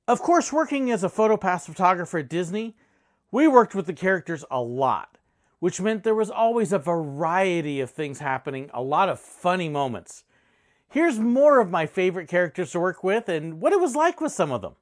Of course, working as a PhotoPass photographer at Disney, we worked with the characters a lot, which meant there was always a variety of things happening, a lot of funny moments. Here's more of my favorite characters to work with and what it was like with some of them.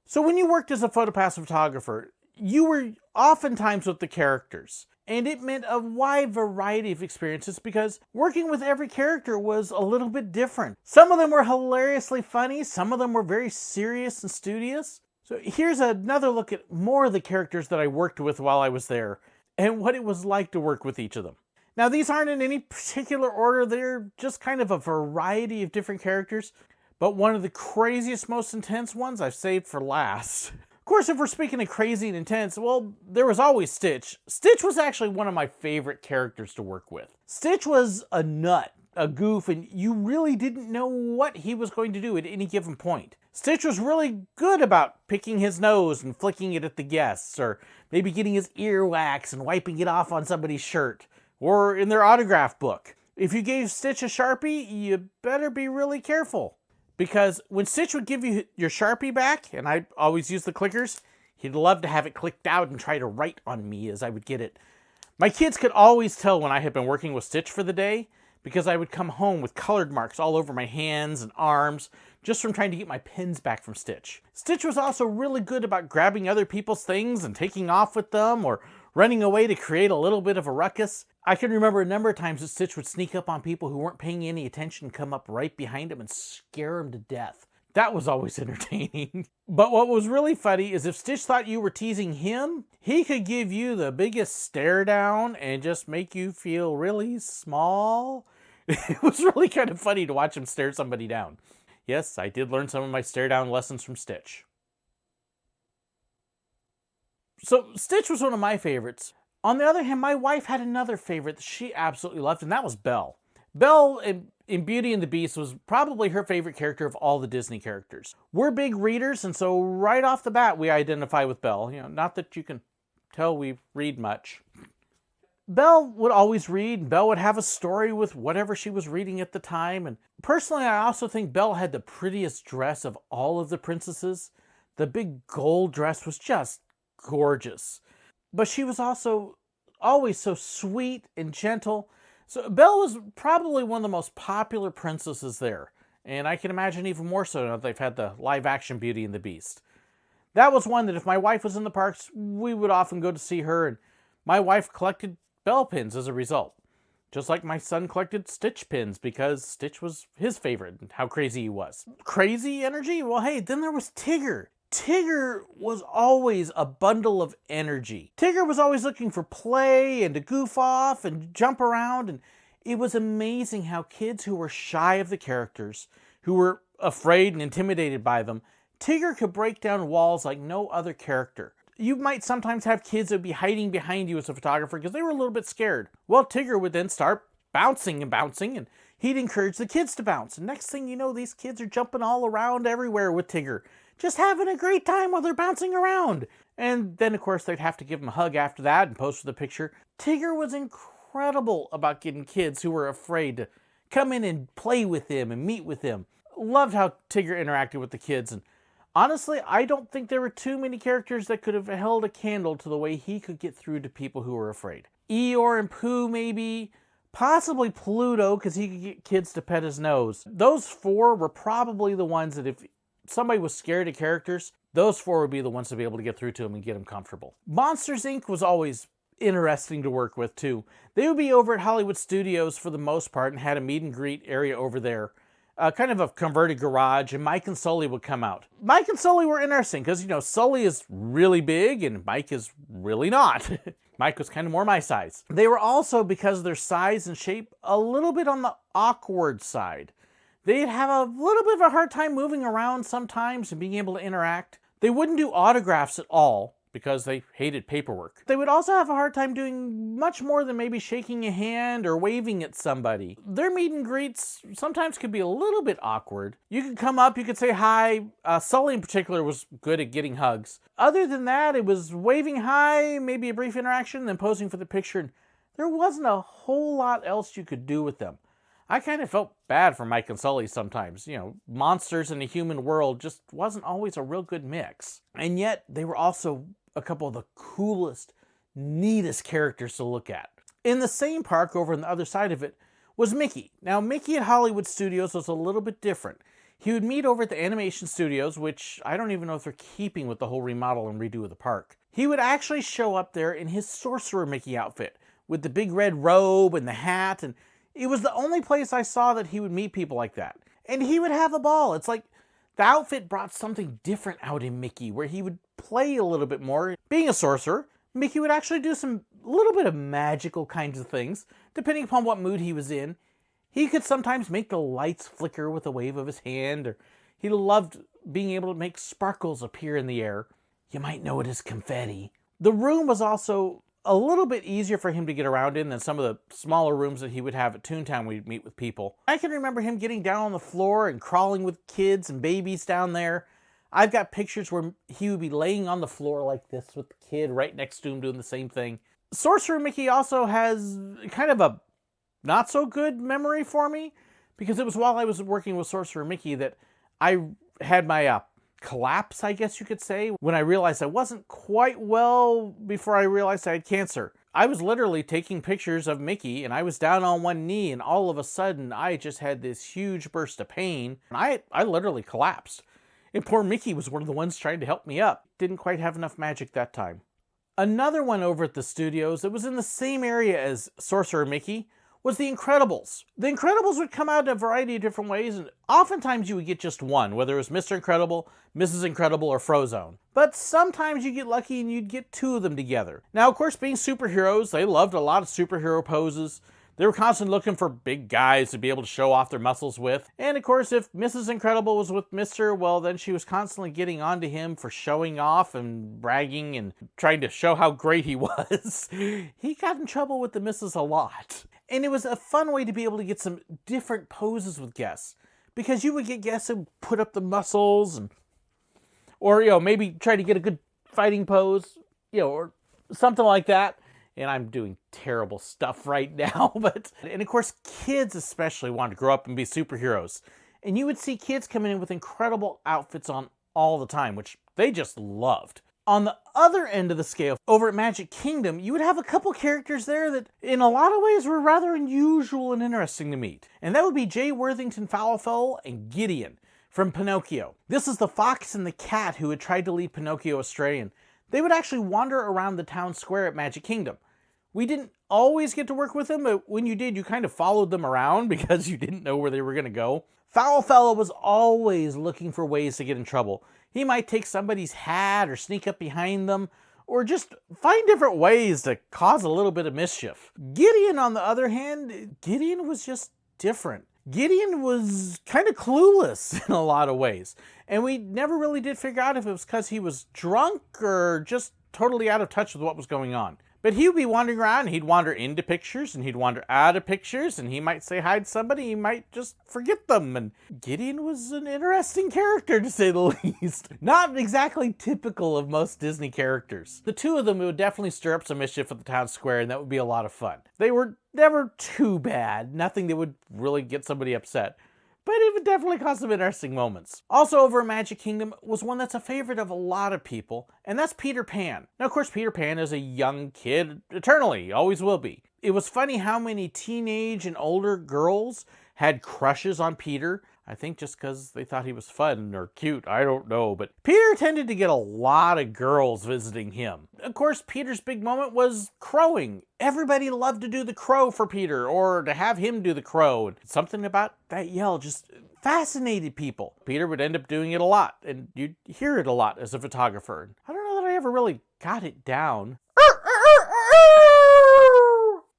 So when you worked as a PhotoPass photographer, you were oftentimes with the characters. And it meant a wide variety of experiences because working with every character was a little bit different. Some of them were hilariously funny, some of them were very serious and studious. So here's another look at more of the characters that I worked with while I was there and what it was like to work with each of them. Now these aren't in any particular order, they're just kind of a variety of different characters, but one of the craziest, most intense ones I've saved for last. Of course, if we're speaking of crazy and intense, well, there was always Stitch. Stitch was actually one of my favorite characters to work with. Stitch was a nut, a goof, and you really didn't know what he was going to do at any given point. Stitch was really good about picking his nose and flicking it at the guests, or maybe getting his ear wax and wiping it off on somebody's shirt, or in their autograph book. If you gave Stitch a Sharpie, you better be really careful. Because when Stitch would give you your Sharpie back, and I always use the clickers, he'd love to have it clicked out and try to write on me as I would get it. My kids could always tell when I had been working with Stitch for the day, because I would come home with colored marks all over my hands and arms, just from trying to get my pins back from Stitch. Stitch was also really good about grabbing other people's things and taking off with them, or running away to create a little bit of a ruckus. I can remember a number of times that Stitch would sneak up on people who weren't paying any attention, come up right behind him and scare them to death. That was always entertaining. But what was really funny is if Stitch thought you were teasing him, he could give you the biggest stare down and just make you feel really small. It was really kind of funny to watch him stare somebody down. Yes, I did learn some of my stare down lessons from Stitch. So Stitch was one of my favorites. On the other hand, my wife had another favorite that she absolutely loved, and that was Belle. Belle in Beauty and the Beast was probably her favorite character of all the Disney characters. We're big readers, and so right off the bat, we identify with Belle. Not that you can tell we read much. Belle would always read, and Belle would have a story with whatever she was reading at the time. And personally, I also think Belle had the prettiest dress of all of the princesses. The big gold dress was just gorgeous. But she was also always so sweet and gentle. So Belle was probably one of the most popular princesses there. And I can imagine even more so now that they've had the live-action Beauty and the Beast. That was one that if my wife was in the parks, we would often go to see her. And my wife collected Belle pins as a result. Just like my son collected Stitch pins because Stitch was his favorite and how crazy he was. Crazy energy? Well, hey, then there was Tigger. Tigger was always a bundle of energy. Tigger was always looking for play and to goof off and jump around, and it was amazing how kids who were shy of the characters, who were afraid and intimidated by them, Tigger could break down walls like no other character. You might sometimes have kids that would be hiding behind you as a photographer because they were a little bit scared. Well, Tigger would then start bouncing, and he'd encourage the kids to bounce. And next thing you know, these kids are jumping all around everywhere with Tigger, just having a great time while they're bouncing around. And then, of course, they'd have to give him a hug after that and pose for the picture. Tigger was incredible about getting kids who were afraid to come in and play with him and meet with him. Loved how Tigger interacted with the kids. And honestly, I don't think there were too many characters that could have held a candle to the way he could get through to people who were afraid. Eeyore and Pooh, maybe. Possibly Pluto, because he could get kids to pet his nose. Those four were probably the ones that if somebody was scared of characters, those four would be the ones to be able to get through to him and get him comfortable. Monsters, Inc. was always interesting to work with, too. They would be over at Hollywood Studios for the most part and had a meet and greet area over there. Kind of a converted garage, and Mike and Sully would come out. Mike and Sully were interesting because, Sully is really big and Mike is really not. Mike was kind of more my size. They were also, because of their size and shape, a little bit on the awkward side. They'd have a little bit of a hard time moving around sometimes and being able to interact. They wouldn't do autographs at all, because they hated paperwork. They would also have a hard time doing much more than maybe shaking a hand or waving at somebody. Their meet and greets sometimes could be a little bit awkward. You could come up, you could say hi. Sully in particular was good at getting hugs. Other than that, it was waving hi, maybe a brief interaction, then posing for the picture. And there wasn't a whole lot else you could do with them. I kind of felt bad for Mike and Sully sometimes. You know, monsters in a human world just wasn't always a real good mix. And yet, they were also a couple of the coolest, neatest characters to look at. In the same park, over on the other side of it, was Mickey. Now, Mickey at Hollywood Studios was a little bit different. He would meet over at the animation studios, which I don't even know if they're keeping with the whole remodel and redo of the park. He would actually show up there in his Sorcerer Mickey outfit, with the big red robe and the hat, and it was the only place I saw that he would meet people like that. And he would have a ball. It's like the outfit brought something different out in Mickey, where he would play a little bit more. Being a sorcerer, Mickey would actually do some little bit of magical kinds of things, depending upon what mood he was in. He could sometimes make the lights flicker with a wave of his hand, or he loved being able to make sparkles appear in the air. You might know it as confetti. The room was also a little bit easier for him to get around in than some of the smaller rooms that he would have at Toontown when he'd meet with people. I can remember him getting down on the floor and crawling with kids and babies down there. I've got pictures where he would be laying on the floor like this with the kid right next to him doing the same thing. Sorcerer Mickey also has kind of a not so good memory for me, because it was while I was working with Sorcerer Mickey that I had my collapse, I guess you could say, when I realized I wasn't quite well before I realized I had cancer. I was literally taking pictures of Mickey, and I was down on one knee, and all of a sudden I just had this huge burst of pain, and I literally collapsed. And poor Mickey was one of the ones trying to help me up. Didn't quite have enough magic that time. Another one over at the studios that was in the same area as Sorcerer Mickey was The Incredibles. The Incredibles would come out in a variety of different ways, and oftentimes you would get just one, whether it was Mr. Incredible, Mrs. Incredible, or Frozone. But sometimes you get lucky and you'd get two of them together. Now, of course, being superheroes, they loved a lot of superhero poses. They were constantly looking for big guys to be able to show off their muscles with. And of course, if Mrs. Incredible was with Mr., well, then she was constantly getting onto him for showing off and bragging and trying to show how great he was. He got in trouble with the Mrs. a lot. And it was a fun way to be able to get some different poses with guests, because you would get guests who put up the muscles, or maybe try to get a good fighting pose, or something like that. And I'm doing terrible stuff right now, and of course, kids especially wanted to grow up and be superheroes. And you would see kids coming in with incredible outfits on all the time, which they just loved. On the other end of the scale, over at Magic Kingdom, you would have a couple characters there that, in a lot of ways, were rather unusual and interesting to meet. And that would be J. Worthington Fala and Gideon from Pinocchio. This is the fox and the cat who had tried to lead Pinocchio astray, and they would actually wander around the town square at Magic Kingdom. We didn't always get to work with them, but when you did, you kind of followed them around because you didn't know where they were going to go. Foul Fella was always looking for ways to get in trouble. He might take somebody's hat or sneak up behind them, or just find different ways to cause a little bit of mischief. Gideon, on the other hand, Gideon was just different. Gideon was kind of clueless in a lot of ways, and we never really did figure out if it was because he was drunk or just totally out of touch with what was going on. But he would be wandering around, and he'd wander into pictures, and he'd wander out of pictures, and he might say hi to somebody, he might just forget them. And Gideon was an interesting character, to say the least. Not exactly typical of most Disney characters. The two of them would definitely stir up some mischief at the town square, and that would be a lot of fun. They were never too bad, nothing that would really get somebody upset, but it would definitely cause some interesting moments. Also over at Magic Kingdom was one that's a favorite of a lot of people, and that's Peter Pan. Now, of course, Peter Pan is a young kid, eternally, always will be. It was funny how many teenage and older girls had crushes on Peter. I think just because they thought he was fun or cute, I don't know. But Peter tended to get a lot of girls visiting him. Of course, Peter's big moment was crowing. Everybody loved to do the crow for Peter, or to have him do the crow. Something about that yell just fascinated people. Peter would end up doing it a lot, and you'd hear it a lot as a photographer. I don't know that I ever really got it down.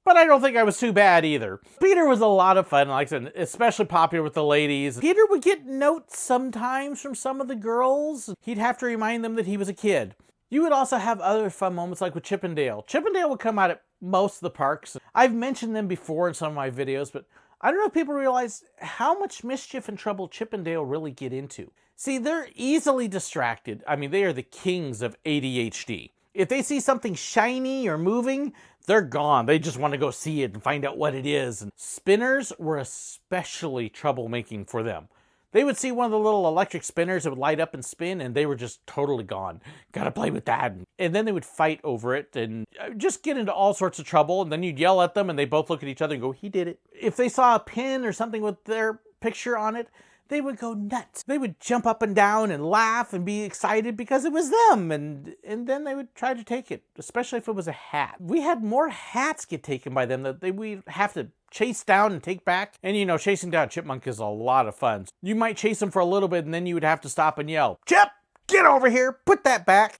But I don't think I was too bad either. Peter was a lot of fun, like I said, especially popular with the ladies. Peter would get notes sometimes from some of the girls. He'd have to remind them that he was a kid. You would also have other fun moments like with Chippendale. Chippendale would come out at most of the parks. I've mentioned them before in some of my videos, but I don't know if people realize how much mischief and trouble Chippendale really get into. See, they're easily distracted. I mean, they are the kings of ADHD. If they see something shiny or moving, they're gone. They just want to go see it and find out what it is. And spinners were especially troublemaking for them. They would see one of the little electric spinners that would light up and spin, and they were just totally gone. Gotta play with that. And then they would fight over it and just get into all sorts of trouble. And then you'd yell at them, and they both look at each other and go, he did it. If they saw a pin or something with their picture on it, they would go nuts. They would jump up and down and laugh and be excited because it was them. And then they would try to take it, especially if it was a hat. We had more hats get taken by them that we'd have to chase down and take back. And you know, chasing down a chipmunk is a lot of fun. You might chase them for a little bit and then you would have to stop and yell, Chip, get over here, put that back.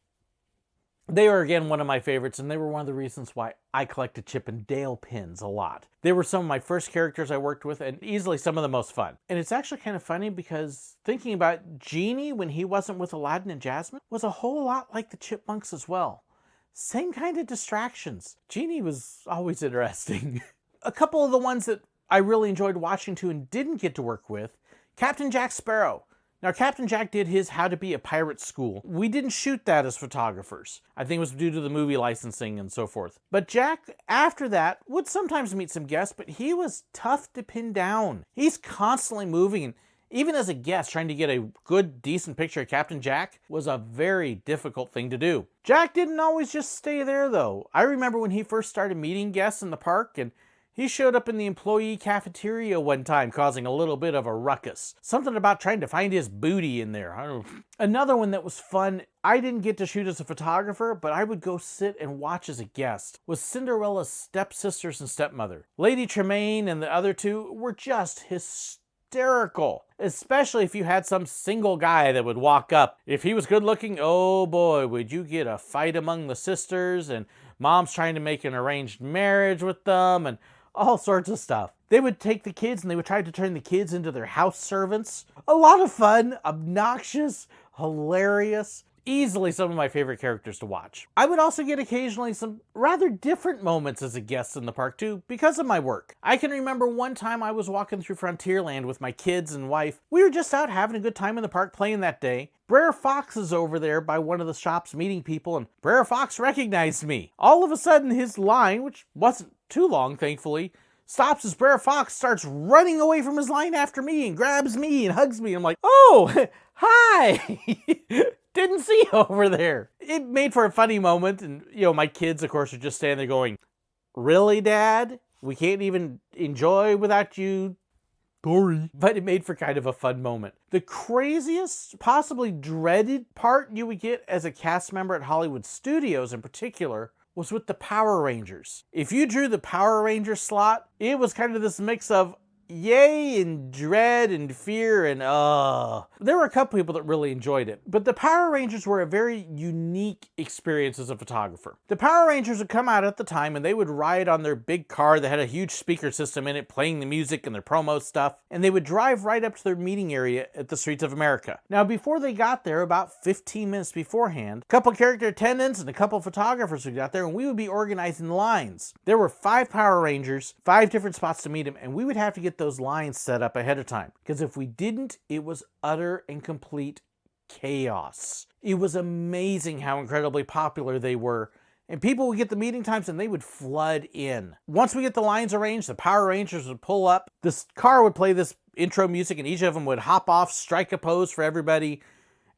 They were, again, one of my favorites, and they were one of the reasons why I collected Chippendale pins a lot. They were some of my first characters I worked with, and easily some of the most fun. And it's actually kind of funny because thinking about Genie when he wasn't with Aladdin and Jasmine was a whole lot like the Chipmunks as well. Same kind of distractions. Genie was always interesting. A couple of the ones that I really enjoyed watching too and didn't get to work with, Captain Jack Sparrow. Now, Captain Jack did his How to Be a Pirate school. We didn't shoot that as photographers. I think it was due to the movie licensing and so forth. But Jack, after that, would sometimes meet some guests, but he was tough to pin down. He's constantly moving, and even as a guest, trying to get a good, decent picture of Captain Jack was a very difficult thing to do. Jack didn't always just stay there, though. I remember when he first started meeting guests in the park, and he showed up in the employee cafeteria one time, causing a little bit of a ruckus. Something about trying to find his booty in there. I don't know. Another one that was fun, I didn't get to shoot as a photographer, but I would go sit and watch as a guest, was Cinderella's stepsisters and stepmother. Lady Tremaine and the other two were just hysterical, especially if you had some single guy that would walk up. If he was good looking, oh boy, would you get a fight among the sisters, and mom's trying to make an arranged marriage with them, and all sorts of stuff. They would take the kids and they would try to turn the kids into their house servants. A lot of fun, obnoxious, hilarious. Easily some of my favorite characters to watch. I would also get occasionally some rather different moments as a guest in the park too, because of my work. I can remember one time I was walking through Frontierland with my kids and wife. We were just out having a good time in the park playing that day. Brer Fox is over there by one of the shops meeting people, and Brer Fox recognized me. All of a sudden his line, which wasn't too long thankfully, stops as Brer Fox starts running away from his line after me and grabs me and hugs me. I'm like, oh, hi! Didn't see you over there. It made for a funny moment, and you know, my kids of course are just standing there going, really, Dad? We can't even enjoy without you? Sorry. But it made for kind of a fun moment. The craziest, possibly dreaded part you would get as a cast member at Hollywood Studios in particular was with the Power Rangers. If you drew the Power Ranger slot, it was kind of this mix of yay and dread and fear and There were a couple people that really enjoyed it, but the Power Rangers were a very unique experience as a photographer. The Power Rangers would come out at the time and they would ride on their big car that had a huge speaker system in it playing the music and their promo stuff, and they would drive right up to their meeting area at the Streets of America. Now before they got there, about 15 minutes beforehand, a couple character attendants and a couple photographers would get there and we would be organizing lines. There were 5 Power Rangers, 5 different spots to meet them, and we would have to get those lines set up ahead of time, because if we didn't, it was utter and complete chaos. It was amazing how incredibly popular they were, and people would get the meeting times and they would flood in. Once we get the lines arranged, the Power Rangers would pull up, this car would play this intro music, and each of them would hop off, strike a pose for everybody,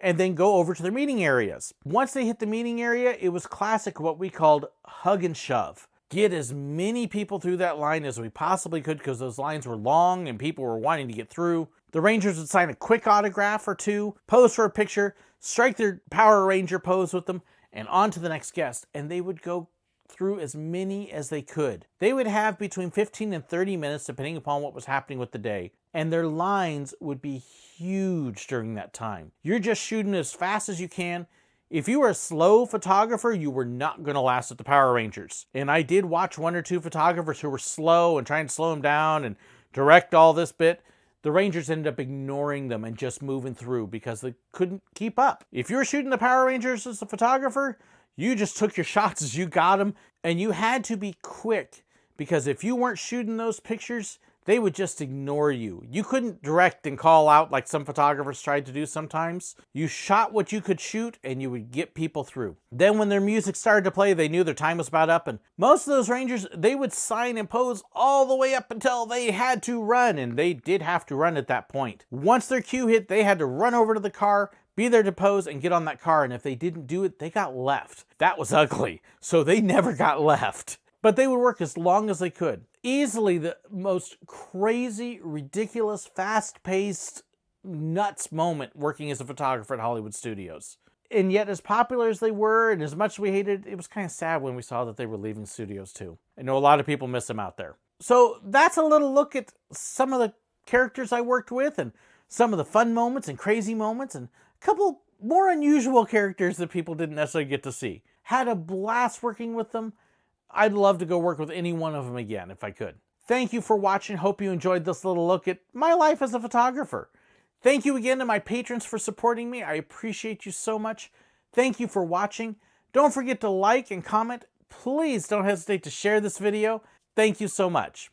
and then go over to their meeting areas. Once they hit the meeting area, it was classic what we called hug and shove. Get as many people through that line as we possibly could, because those lines were long and people were wanting to get through. The Rangers would sign a quick autograph or two, pose for a picture, strike their Power Ranger pose with them, and on to the next guest. And they would go through as many as they could. They would have between 15 and 30 minutes, depending upon what was happening with the day. And their lines would be huge during that time. You're just shooting as fast as you can. If you were a slow photographer, you were not going to last at the Power Rangers. And I did watch 1 or 2 photographers who were slow and trying to slow them down and direct all this bit. the Rangers ended up ignoring them and just moving through because they couldn't keep up. If you were shooting the Power Rangers as a photographer, you just took your shots as you got them, and you had to be quick because if you weren't shooting those pictures, they would just ignore you. You couldn't direct and call out like some photographers tried to do sometimes. You shot what you could shoot and you would get people through. Then when their music started to play, they knew their time was about up, and most of those Rangers, they would sign and pose all the way up until they had to run, and they did have to run at that point. Once their cue hit, they had to run over to the car, be there to pose, and get on that car, and if they didn't do it, they got left. That was ugly, so they never got left. But they would work as long as they could. Easily the most crazy, ridiculous, fast-paced, nuts moment working as a photographer at Hollywood studios. And yet, as popular as they were, and as much as we hated, it was kind of sad when we saw that they were leaving studios too. I know a lot of people miss them out there. So that's a little look at some of the characters I worked with, and some of the fun moments and crazy moments, and a couple more unusual characters that people didn't necessarily get to see. Had a blast working with them. I'd love to go work with any one of them again if I could. Thank you for watching. Hope you enjoyed this little look at my life as a photographer. Thank you again to my patrons for supporting me. I appreciate you so much. Thank you for watching. Don't forget to like and comment. Please don't hesitate to share this video. Thank you so much.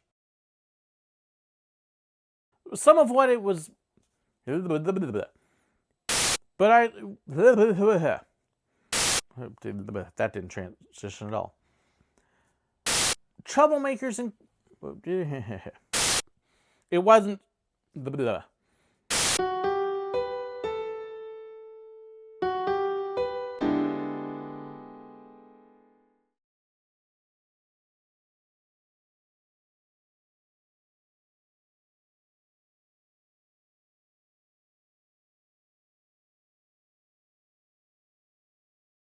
Some of what it was... But that didn't transition at all. Troublemakers and... It wasn't...